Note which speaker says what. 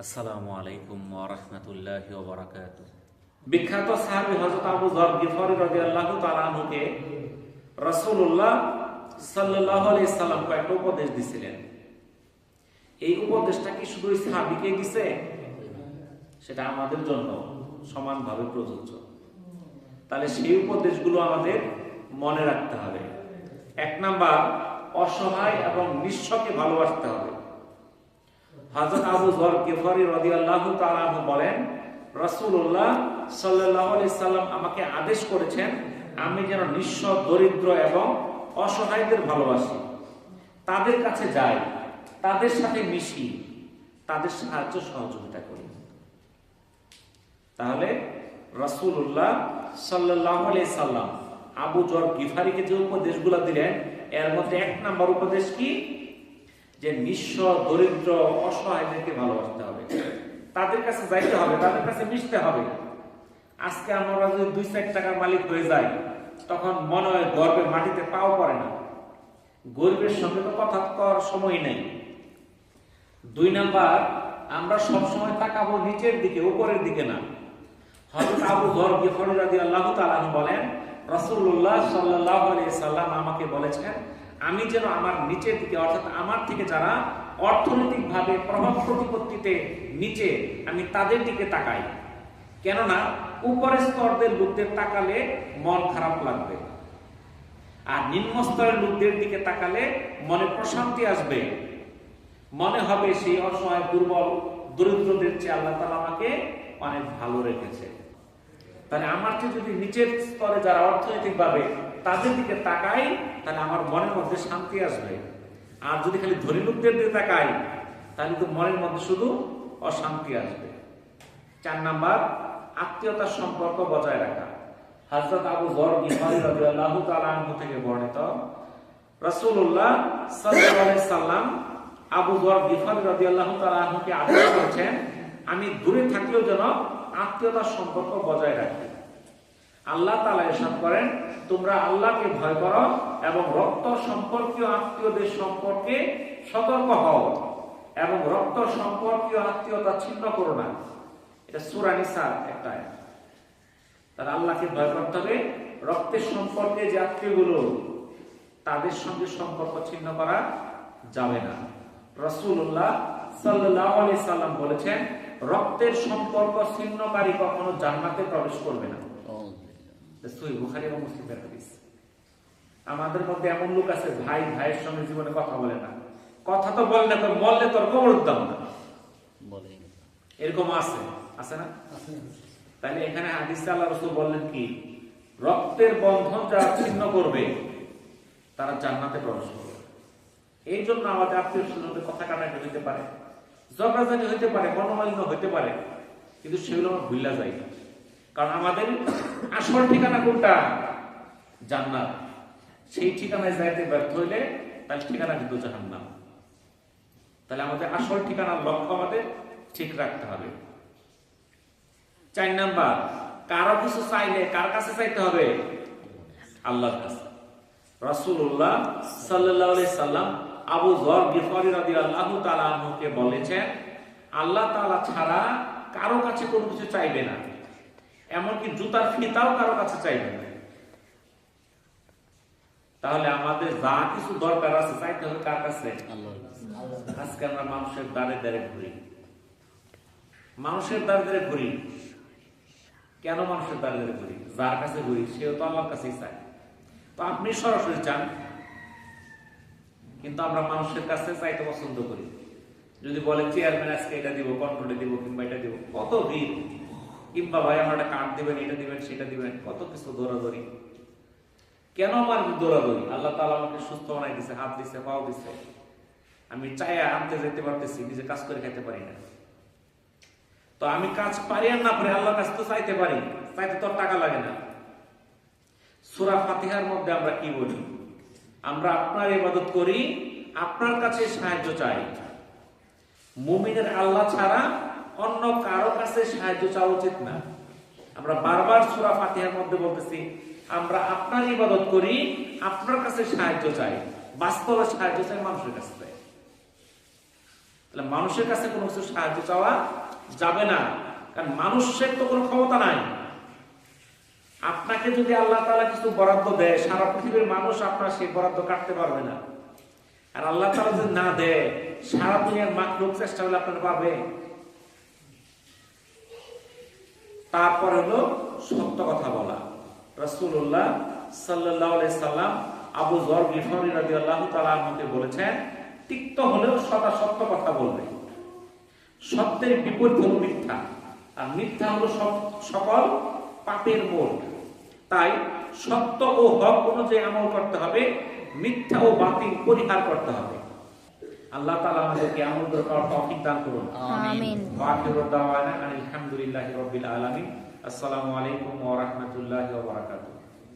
Speaker 1: আসসালামু আলাইকুম ওয়া রাহমাতুল্লাহি ওয়া বারাকাতুহু।
Speaker 2: বিখ্যাত সাহাবী হযরত আবু যর গিফারী রাদিয়াল্লাহু তাআলা আনহুকে রাসূলুল্লাহ সাল্লাল্লাহু আলাইহি সাল্লাম কয়েকটা উপদেশ দিয়েছিলেন। এই উপদেশটা কি শুধু সাহাবীকে দিয়েছে? সেটা আমাদের জন্য সমানভাবে প্রযোজ্য। তাহলে সেই উপদেশগুলো আমাদের মনে রাখতে হবে। এক নাম্বার, অসহায় এবং নিঃস্বকে ভালোবাসতে হবে। হযরত আবু যর গিফারী রাদিয়াল্লাহু তাআলা আনহু বলেন, রাসূলুল্লাহ সাল্লাল্লাহু আলাইহি সাল্লাম আমাকে আদেশ করেছেন আমি যেন নিঃস্ব, দরিদ্র এবং অসহায়দের ভালোবাসি, তাদের কাছে যাই, তাদের সাথে মিশি, তাদের সাহায্য সহযোগিতা করি। তাহলে রাসূলুল্লাহ সাল্লাল্লাহু আলাইহি সাল্লাম আবু যর গিফারীকে যে উপদেশগুলো দিলেন, এর মধ্যে এক নাম্বার উপদেশ কি? যে নিঃস্ব, দরিদ্র, অসহায়দেরকে ভালোবাসতে হবে, তাদের কাছে যাইতে হবে, তাদের কাছে মিশতে হবে। আজকে আমরা যদি 2-4 টাকার মালিক হয়ে যাই, তখন মনে হয় গর্বে মাটিতে পাও পড়ে না। গরিবের সঙ্গে তো কথা করার সময় নেই। 2 নাম্বার, আমরা সবসময় তাকাবো নিচের দিকে, উপরের দিকে না। হযরত আবু যর গিফারী রাদিয়াল্লাহু তাআলা বলেন, রাসূলুল্লাহ সাল্লাল্লাহু আলাইহি সাল্লাম আমাকে বলেছেন আমি যেন আমার নিচের দিকে, অর্থাৎ আমার থেকে যারা অর্থনৈতিকভাবে প্রভাব প্রতিপত্তিতে নিচে, আমি তাদের দিকে তাকাই। কেননা উপরের স্তরের লোকদের তাকালে মন খারাপ লাগবে, আর নিম্ন স্তরের লোকদের দিকে তাকালে মনে প্রশান্তি আসবে। মনে হবে সেই অসহায়, দুর্বল, দরিদ্রদের চেয়ে আল্লাহ তাআলা আমাকে অনেক ভালো রেখেছে। তাহলে আমার চেয়ে যদি নিচের স্তরে যারা অর্থনৈতিকভাবে, তাদের দিকে তাকাই, তাহলে আমার মনের মধ্যে শান্তি আসবে। আর যদি খালি ধনী লোকদের দিকে তাকাই, তাহলে তো মনের মধ্যে শুধু অশান্তি আসবে। 4 নাম্বার, আত্মীয়তার সম্পর্ক বজায় রাখা। হযরত আবু যর গিফারী রাদিয়াল্লাহু তাআলা আনহু থেকে বর্ণিত, রাসূলুল্লাহ সাল্লাল্লাহু আলাইহি সাল্লাম আবু যর গিফারী রাদিয়াল্লাহু তাআলা আনহুকে আদেশ করেছেন আমি দূরে থাকলেও যেন আত্মীয়তার সম্পর্ক বজায় রাখি। আল্লাহ তাআলা ইরশাদ করেন, তোমরা আল্লাহকে ভয় করো এবং রক্ত সম্পর্কীয় আত্মীয়দের সম্পর্কে সতর্ক হও এবং রক্ত সম্পর্কীয় আত্মীয়তা ছিন্ন করো না। এটা সূরা নিসার একটা আয়াত। তাহলে আল্লাহকে ভয় করতে হবে, রক্তের সম্পর্কে যে আত্মীয়গুলো, তাদের সঙ্গে সম্পর্ক ছিন্ন করা যাবে না। রাসূলুল্লাহ সাল্লাল্লাহু আলাইহি সাল্লাম বলেছেন, রক্তের সম্পর্ক ছিন্নকারী কখনো জান্নাতে প্রবেশ করবে না। সহিহ বুখারী এবং মুসলিমের হাদিস। আমাদের মধ্যে এমন লোক আছে, ভাই ভাইয়ের সঙ্গে জীবনে কথা বলে না, কথা তো বলে না, বললে তোর কবর দাম না, এরকম আছে, আছে না? তাহলে এখানে হাদিসে আল্লাহ রাসূল বললেন কি, রক্তের বন্ধন যারা ছিন্ন করবে তারা জান্নাতে প্রবেশ করবে। এই জন্য আমাদের আত্মীয় স্বজনদের কথা কাটাকাটি হইতে পারে, ঝগড়াঝাটি হইতে পারে, মনোমালিন্য হইতে পারে, কিন্তু সেগুলো আমরা ভুলে যাই না। কারণ আমাদের আসল ঠিকানা কোনটা? জান্নাত। সেই ঠিকানায় যাইতে ব্যর্থ হইলে তাহলে ঠিকানা কিন্তু জাহান্নাম। তাহলে আমাদের আসল ঠিকানার লক্ষ্য আমাদের ঠিক রাখতে হবে। 4 নাম্বার, কারো কিছু চাইলে কার কাছে চাইতে হবে? আল্লাহর কাছে। রাসূলুল্লাহ সাল্লাল্লাহু আলাইহি সাল্লাম আবু যর গিফারী রাদিয়াল্লাহু তাআলা আনহুকে বলেছেন, আল্লাহ তাআলা ছাড়া কারো কাছে কোনো কিছু চাইবে না, এমনকি জুতার ফিতাও কারো কাছে চাইবে না। তাহলে আমাদের যা কিছু দরকার আছে চাইতে হবে কার কাছে? আল্লাহর কাছে। আজকে আমরা মানুষের দ্বারে দ্বারে ঘুরি, মানুষের দ্বারে দ্বারে ঘুরি। কেন মানুষের দ্বারে দ্বারে ঘুরি? যার কাছে ঘুরি সেও তো আল্লাহর কাছেই চায়। তো আপনি সরাসরি চান, কিন্তু আমরা মানুষের কাছে চাইতে পছন্দ করি। যদি বলে চেয়ারম্যান আজকে এটা দিব, কন্ট্রোলে দিব, কিংবা এটা দিব, কত ভিড়, কিংবা ভাই আমার একটা কার্ড দিবেন, এটা দিবেন, সেটা দিবেন, কত কিছু দৌড়াদৌড়ি। কেন আমার দৌড়াদৌড়ি? আল্লাহ তাআলা আমাকে সুস্থ বানাই দিছে, হাত দিছে, পাও দিছে, আমি চাইয়া আনতে যেতে পারতেছি, নিজে কাজ করে খাইতে পারি না। তো আমি কাজ পারি আর না পারি, আল্লাহর কাছে তো চাইতে পারি, চাইতে তো টাকা লাগে না। সূরা ফাতিহার মধ্যে আমরা কি বলি? আমরা আপনার ইবাদত করি, আপনার কাছে সাহায্য চাই। মুমিনের আল্লাহ ছাড়া অন্য কারো কাছে সাহায্য চাওয়া উচিত না। আমরা বারবার সূরা ফাতিহার মধ্যে বলতেছি, আমরা আপনার ইবাদত করি, আপনার কাছে সাহায্য চাই। বাস্তবে সাহায্য চাই মানুষের কাছে। তাহলে মানুষের কাছে কোনো কিছু সাহায্য চাওয়া যাবে না, কারণ মানুষের তো কোনো ক্ষমতা নাই। আপনাকে যদি আল্লাহ তাআলা কিছু বরাদ্দ দেয়, সারা পৃথিবীর মানুষ আপনার সেই বরাদ্দ কাটতে পারবে না। আর আল্লাহ তাআলা যদি না দেয়, সারা দুনিয়ার মাখলুক চেষ্টা করলে আপনারা পাবে। তারপর হলো সত্য কথা বলা। রাসূলুল্লাহ সাল্লাল্লাহু আলাইহি সাল্লাম আবু যর গিফারী রাদিয়াল্লাহু তাআলা আনহুকে বলেছেন, তিক্ত হলেও সদা সত্য কথা বলবে। সত্যের বিপরীত হলো মিথ্যা, আর মিথ্যা হলো সকল পাপের মূল। তাই সত্য ও হক অনুযায়ী আমল করতে হবে, মিথ্যা ও বাতিল পরিহার করতে হবে। আল্লাহ তাআলা আমাদেরকে আমল করার তৌফিক দান করুন।
Speaker 3: আমিন।
Speaker 2: ওয়া আখিরু দাওয়ানা আলহামদুলিল্লাহি রাব্বিল আলামিন। আসসালামু আলাইকুম ওয়া রাহমাতুল্লাহি ওয়া বারাকাতুহু।